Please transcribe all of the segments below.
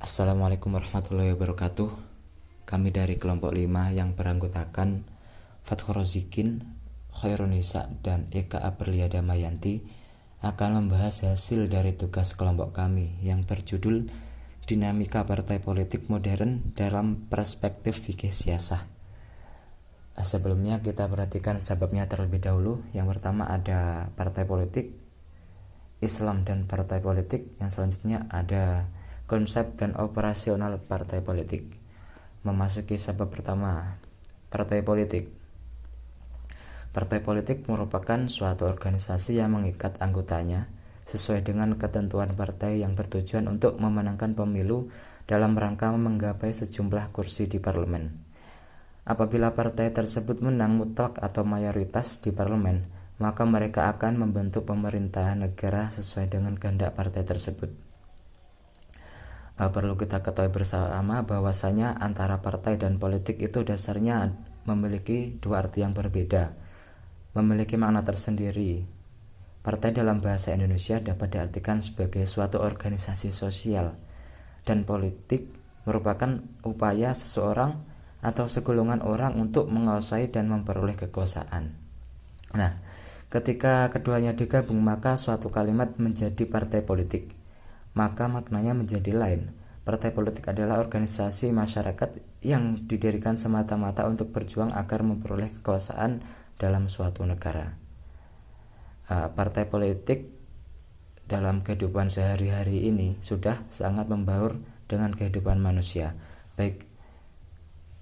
Assalamualaikum warahmatullahi wabarakatuh. Kami dari kelompok 5 yang beranggotakan Fathur Rozikin, Khairunisa, dan Eka Aprilia Damayanti akan membahas hasil dari tugas kelompok kami yang berjudul Dinamika Partai Politik Modern dalam Perspektif Fikih Siasah. Sebelumnya kita perhatikan sebabnya terlebih dahulu. Yang pertama ada partai politik, Islam dan partai politik. Yang selanjutnya ada konsep dan operasional partai politik. Memasuki sebab pertama, partai politik. Partai politik merupakan suatu organisasi yang mengikat anggotanya sesuai dengan ketentuan partai yang bertujuan untuk memenangkan pemilu dalam rangka menggapai sejumlah kursi di parlemen. Apabila partai tersebut menang mutlak atau mayoritas di parlemen, maka mereka akan membentuk pemerintahan negara sesuai dengan kehendak partai tersebut. Perlu kita ketahui bersama bahwasanya antara partai dan politik itu dasarnya memiliki dua arti yang berbeda, memiliki makna tersendiri. Partai dalam bahasa Indonesia dapat diartikan sebagai suatu organisasi sosial, dan politik merupakan upaya seseorang atau segolongan orang untuk menguasai dan memperoleh kekuasaan. Nah, ketika keduanya digabung maka suatu kalimat menjadi partai politik. Maka maknanya menjadi lain. Partai politik adalah organisasi masyarakat yang didirikan semata-mata untuk berjuang agar memperoleh kekuasaan dalam suatu negara. Partai politik dalam kehidupan sehari-hari ini sudah sangat membaur dengan kehidupan manusia, baik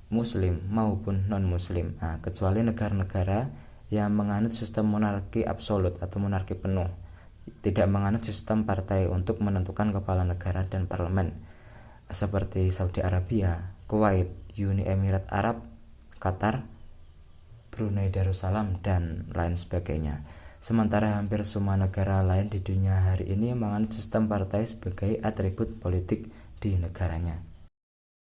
muslim maupun non-muslim, kecuali negara-negara yang menganut sistem monarki absolut atau monarki penuh, tidak menganut sistem partai untuk menentukan kepala negara dan parlemen, seperti Saudi Arabia, Kuwait, Uni Emirat Arab, Qatar, Brunei Darussalam, dan lain sebagainya. Sementara hampir semua negara lain di dunia hari ini menganut sistem partai sebagai atribut politik di negaranya.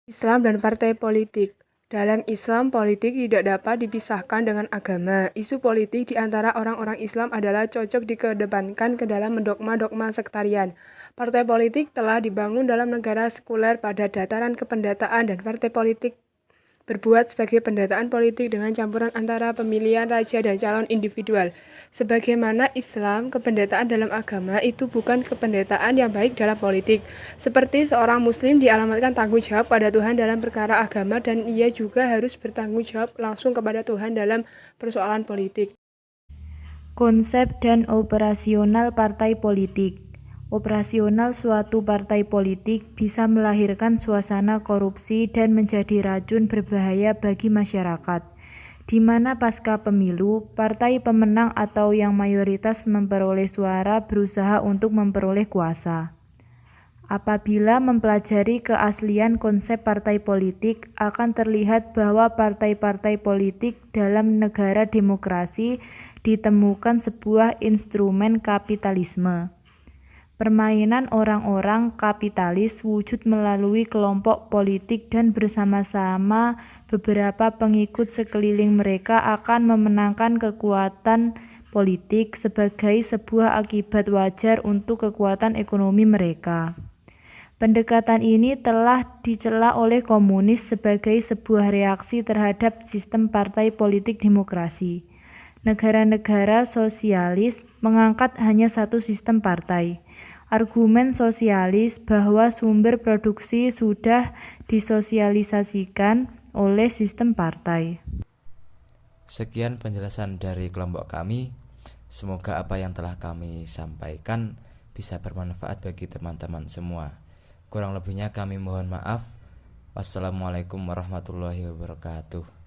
Islam dan partai politik. Dalam Islam, politik tidak dapat dipisahkan dengan agama. Isu politik di antara orang-orang Islam adalah cocok dikedepankan ke dalam dogma-dogma sektarian. Partai politik telah dibangun dalam negara sekuler pada dataran kependataan, dan partai politik berbuat sebagai pendataan politik dengan campuran antara pemilihan raja dan calon individual. Sebagaimana Islam, kependataan dalam agama itu bukan kependataan yang baik dalam politik. Seperti seorang muslim dialamatkan tanggung jawab pada Tuhan dalam perkara agama, dan ia juga harus bertanggung jawab langsung kepada Tuhan dalam persoalan politik. Konsep dan operasional partai politik. Operasional suatu partai politik bisa melahirkan suasana korupsi dan menjadi racun berbahaya bagi masyarakat, di mana pasca pemilu, partai pemenang atau yang mayoritas memperoleh suara berusaha untuk memperoleh kuasa. Apabila mempelajari keaslian konsep partai politik, akan terlihat bahwa partai-partai politik dalam negara demokrasi ditemukan sebuah instrumen kapitalisme. Permainan orang-orang kapitalis wujud melalui kelompok politik, dan bersama-sama beberapa pengikut sekeliling mereka akan memenangkan kekuatan politik sebagai sebuah akibat wajar untuk kekuatan ekonomi mereka. Pendekatan ini telah dicela oleh komunis sebagai sebuah reaksi terhadap sistem partai politik demokrasi. Negara-negara sosialis mengangkat hanya satu sistem partai. Argumen sosialis bahwa sumber produksi sudah disosialisasikan oleh sistem partai. Sekian penjelasan dari kelompok kami. Semoga apa yang telah kami sampaikan bisa bermanfaat bagi teman-teman semua. Kurang lebihnya kami mohon maaf. Wassalamualaikum warahmatullahi wabarakatuh.